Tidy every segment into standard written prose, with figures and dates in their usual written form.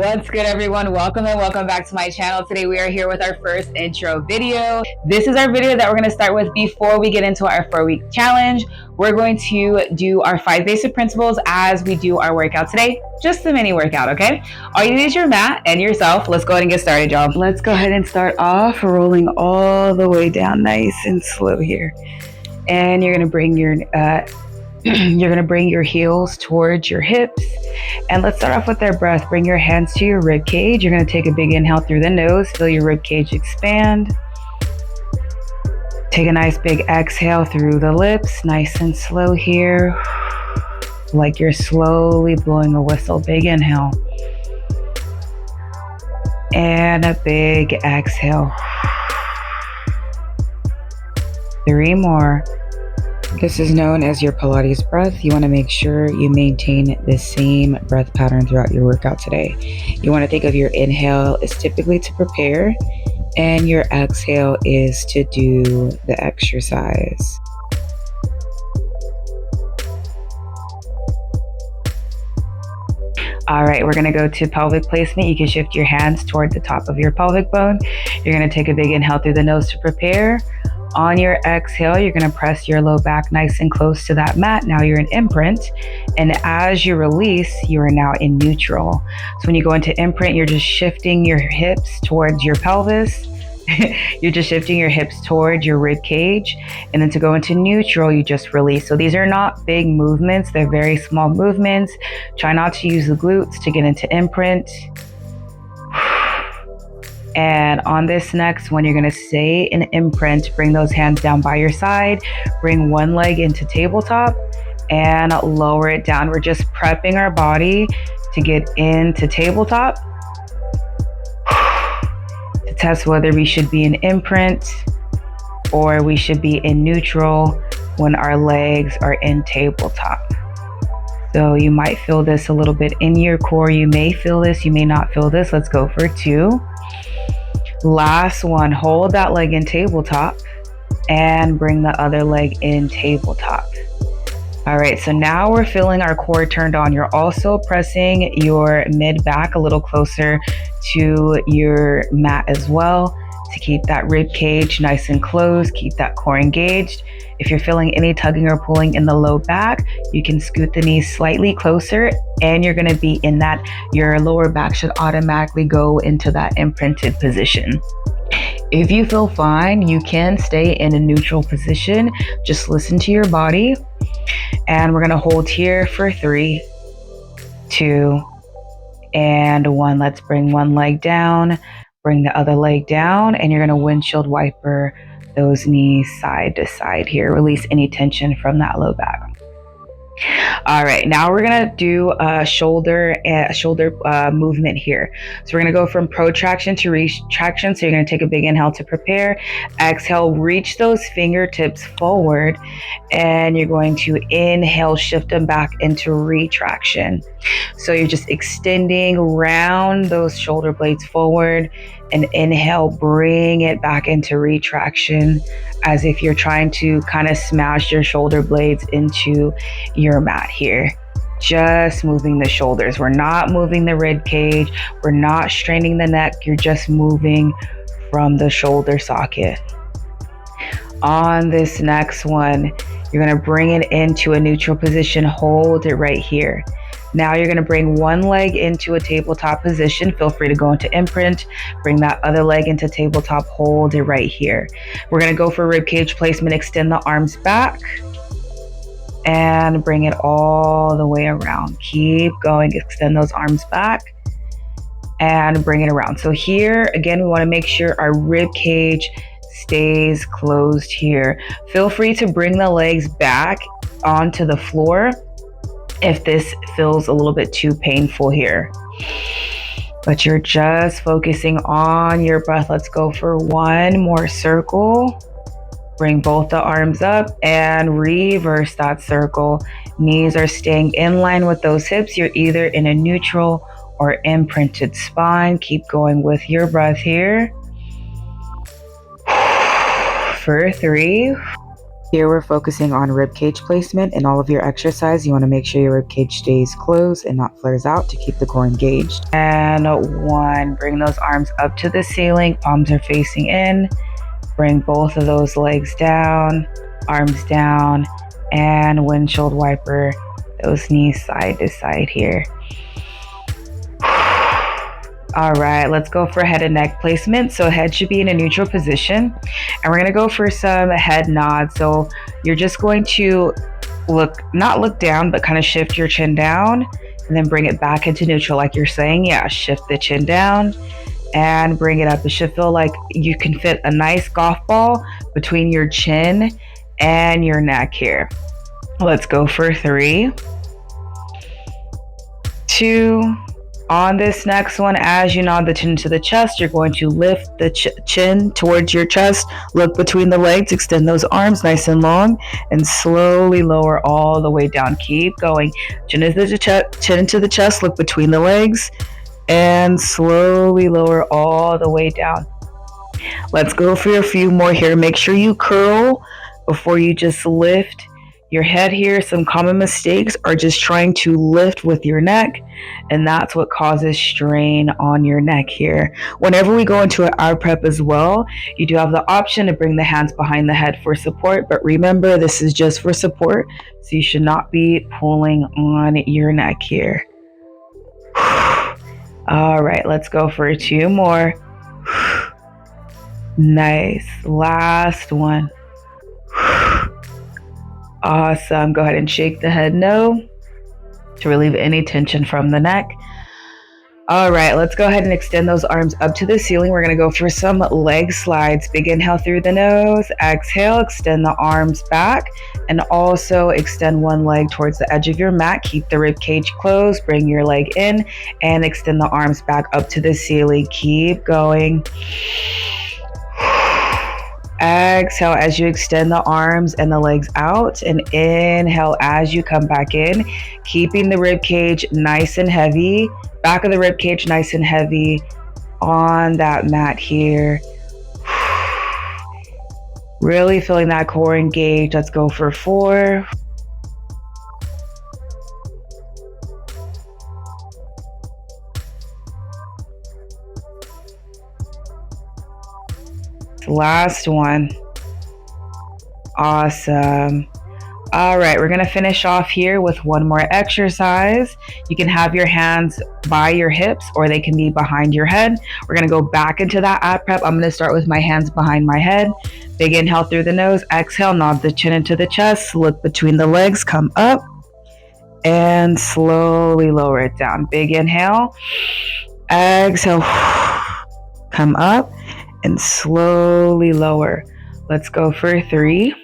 What's good, everyone? Welcome and welcome back to my channel. Today we are here with our first intro video. This is our video that we're going to start with before we get into our 4-week challenge. We're going to do our 5 basic principles as we do our workout today. Just a mini workout, okay? All you need is your mat and yourself. Let's go ahead and get started, y'all. Let's go ahead and start off rolling all the way down nice and slow here. And you're going to bring your heels towards your hips. And let's start off with our breath. Bring your hands to your rib cage. You're going to take a big inhale through the nose. Feel your rib cage expand. Take a nice big exhale through the lips. Nice and slow here. Like you're slowly blowing a whistle. Big inhale. And a big exhale. 3 more. This is known as your Pilates breath. You want to make sure you maintain the same breath pattern throughout your workout today. You want to think of your inhale is typically to prepare, and your exhale is to do the exercise. All right, we're going to go to pelvic placement. You can shift your hands toward the top of your pelvic bone. You're going to take a big inhale through the nose to prepare. On your exhale, you're going to press your low back nice and close to that mat. Now you're in imprint. And as you release, you are now in neutral. So when you go into imprint, you're just shifting your hips towards your pelvis. You're just shifting your hips towards your rib cage. And then to go into neutral, you just release. So these are not big movements. They're very small movements. Try not to use the glutes to get into imprint. And on this next one, you're going to stay in imprint. Bring those hands down by your side. Bring one leg into tabletop and lower it down. We're just prepping our body to get into tabletop to test whether we should be in imprint or we should be in neutral when our legs are in tabletop. So you might feel this a little bit in your core. You may feel this, you may not feel this. Let's go for 2. Last one, hold that leg in tabletop and bring the other leg in tabletop. All right, so now we're feeling our core turned on. You're also pressing your mid back a little closer to your mat as well to keep that rib cage nice and closed, keep that core engaged. If you're feeling any tugging or pulling in the low back, you can scoot the knees slightly closer and you're going to be in that, your lower back should automatically go into that imprinted position. If you feel fine, you can stay in a neutral position. Just listen to your body. And we're going to hold here for 3, 2, and 1. Let's bring one leg down, bring the other leg down, and you're going to windshield wiper those knees side to side here. Release any tension from that low back. All right, now we're gonna do a shoulder movement here. So we're gonna go from protraction to retraction. So you're gonna take a big inhale to prepare. Exhale, reach those fingertips forward, and you're going to inhale, shift them back into retraction. So you're just extending round those shoulder blades forward, and inhale, bring it back into retraction as if you're trying to kind of smash your shoulder blades into your mat here. Just moving the shoulders. We're not moving the rib cage. We're not straining the neck. You're just moving from the shoulder socket. On this next one, you're going to bring it into a neutral position. Hold it right here. Now you're going to bring one leg into a tabletop position. Feel free to go into imprint. Bring that other leg into tabletop. Hold it right here. We're going to go for ribcage placement. Extend the arms back and bring it all the way around. Keep going. Extend those arms back and bring it around. So here, again, we want to make sure our rib cage stays closed here. Feel free to bring the legs back onto the floor if this feels a little bit too painful here. But you're just focusing on your breath. Let's go for 1 more circle. Bring both the arms up and reverse that circle. Knees are staying in line with those hips. You're either in a neutral or imprinted spine. Keep going with your breath here. For 3, Here we're focusing on ribcage placement. In all of your exercise, you want to make sure your ribcage stays closed and not flares out to keep the core engaged. And 1, bring those arms up to the ceiling, palms are facing in. Bring both of those legs down, arms down, and windshield wiper those knees side to side here. All right, let's go for head and neck placement. So head should be in a neutral position, and we're gonna go for some head nods. So you're just going to not look down, but kind of shift your chin down and then bring it back into neutral like you're saying. Yeah, shift the chin down and bring it up. It should feel like you can fit a nice golf ball between your chin and your neck here. Let's go for 3, 2. On this next one, as you nod the chin to the chest, you're going to lift the chin towards your chest, look between the legs, extend those arms nice and long, and slowly lower all the way down. Keep going. Chin into the chest, look between the legs, and slowly lower all the way down. Let's go for a few more here. Make sure you curl before you just lift your head here. Some common mistakes are just trying to lift with your neck, and that's what causes strain on your neck here. Whenever we go into an ab prep as well, you do have the option to bring the hands behind the head for support, but remember, this is just for support, so you should not be pulling on your neck here. All right, let's go for 2 more. Nice. Last one. Awesome. Go ahead and shake the head no to relieve any tension from the neck. All right, let's go ahead and extend those arms up to the ceiling. We're going to go for some leg slides. Big inhale through the nose. Exhale, extend the arms back, and also extend one leg towards the edge of your mat. Keep the rib cage closed. Bring your leg in and extend the arms back up to the ceiling. Keep going. Exhale as you extend the arms and the legs out, and inhale as you come back in, keeping the rib cage nice and heavy, back of the rib cage nice and heavy on that mat here. Really feeling that core engaged. Let's go for 4. Last one. Awesome. All right, we're gonna finish off here with one more exercise. You can have your hands by your hips or they can be behind your head. We're gonna go back into that ab prep. I'm gonna start with my hands behind my head. Big inhale through the nose, exhale, nod the chin into the chest, look between the legs, come up, and slowly lower it down. Big inhale, exhale, come up, and slowly lower. Let's go for 3.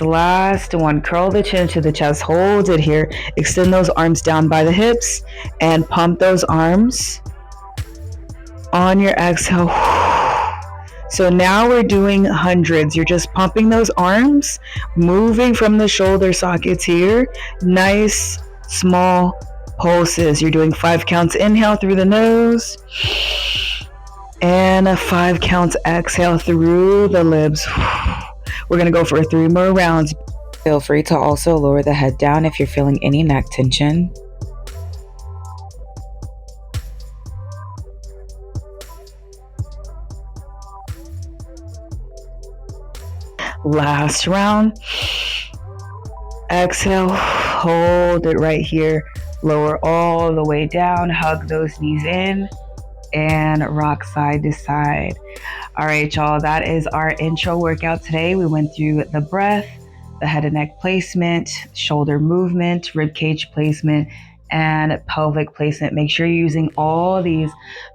The last one, curl the chin to the chest, hold it here, extend those arms down by the hips, and pump those arms on your exhale. So now we're doing hundreds. You're just pumping those arms, moving from the shoulder sockets here. Nice, small pulses. You're doing 5 counts inhale through the nose, and a 5 counts exhale through the lips. We're going to go for 3 more rounds. Feel free to also lower the head down if you're feeling any neck tension. Last round. Exhale, hold it right here. Lower all the way down, hug those knees in, and rock side to side. All right, y'all, that is our intro workout today. We went through the breath, the head and neck placement, shoulder movement, rib cage placement, and pelvic placement. Make sure you're using all these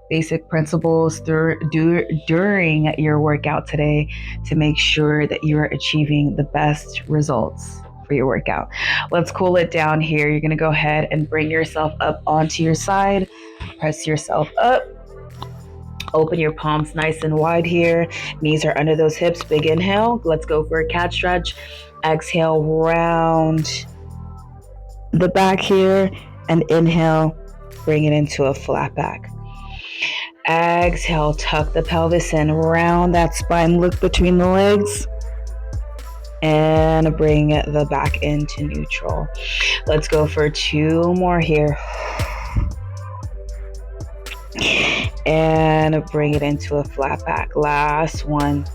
basic principles during your workout today to make sure that you are achieving the best results for your workout. Let's cool it down here. You're going to go ahead and bring yourself up onto your side. Press yourself up. Open your palms nice and wide here. Knees are under those hips. Big inhale. Let's go for a cat stretch. Exhale, round the back here, and inhale, Bring it into a flat back. Exhale, tuck the pelvis in, round that spine, look between the legs, and bring the back into neutral. Let's go for 2 more here. And bring it into a flat back. Last one.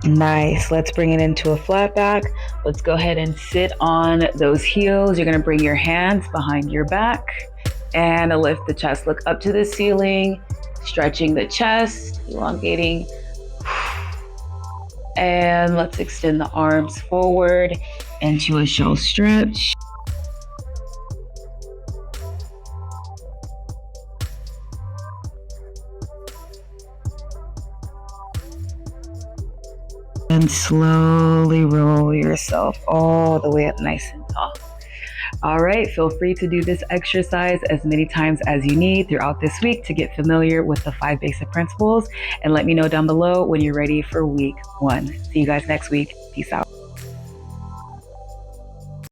Nice. Let's bring it into a flat back. Let's go ahead and sit on those heels. You're going to bring your hands behind your back and lift the chest. Look up to the ceiling, stretching the chest, elongating. And let's extend the arms forward into a shell stretch. And slowly roll yourself all the way up nice and tall. All right, feel free to do this exercise as many times as you need throughout this week to get familiar with the 5 basic principles, and let me know down below when you're ready for week 1. See you guys next week. Peace out.